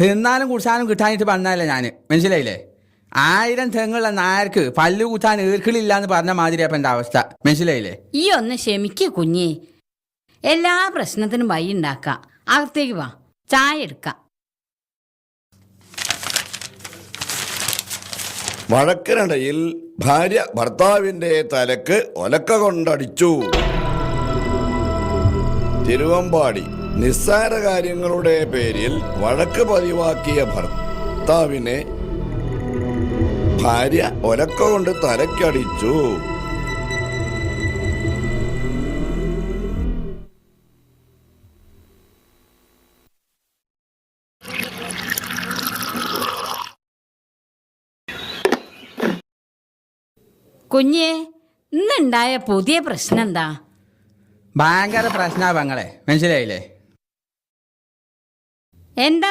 തിന്നാനും കുടിച്ചാനും കിട്ടാനിട്ട് പറഞ്ഞല്ലേ ഞാൻ, മനസ്സിലായില്ലേ? 1000 തെങ്ങുള്ള നായർക്ക് പല്ലു കുത്താൻ ഈർക്കിളില്ല എന്ന് പറഞ്ഞ മാതിരി അപ്പം എൻ്റെ അവസ്ഥ, മനസ്സിലായില്ലേ? ഈ ഒന്ന് ക്ഷമിക്കൂ കുഞ്ഞേ, എല്ലാ പ്രശ്നത്തിനും വഴി ഉണ്ടാക്കാം. അകത്തേക്ക് വാ, ചായ എടുക്കാം. വഴക്കിനിടയിൽ ഭാര്യ ഭർത്താവിന്റെ തലക്ക് ഒലക്ക കൊണ്ടടിച്ചു. തിരുവമ്പാടി നിസ്സാര കാര്യങ്ങളുടെ പേരിൽ വഴക്ക് പതിവാക്കിയ ഭർത്താവിനെ ഭാര്യ ഒലക്ക കൊണ്ട് തലക്കടിച്ചു. കുഞ്ഞേ, ഇന്നുണ്ടായ പുതിയ പ്രശ്നം എന്താ? ഭയങ്കര പ്രശ്നമാണ് പെങ്ങളെ, മനസ്സിലായില്ലേ? എന്താ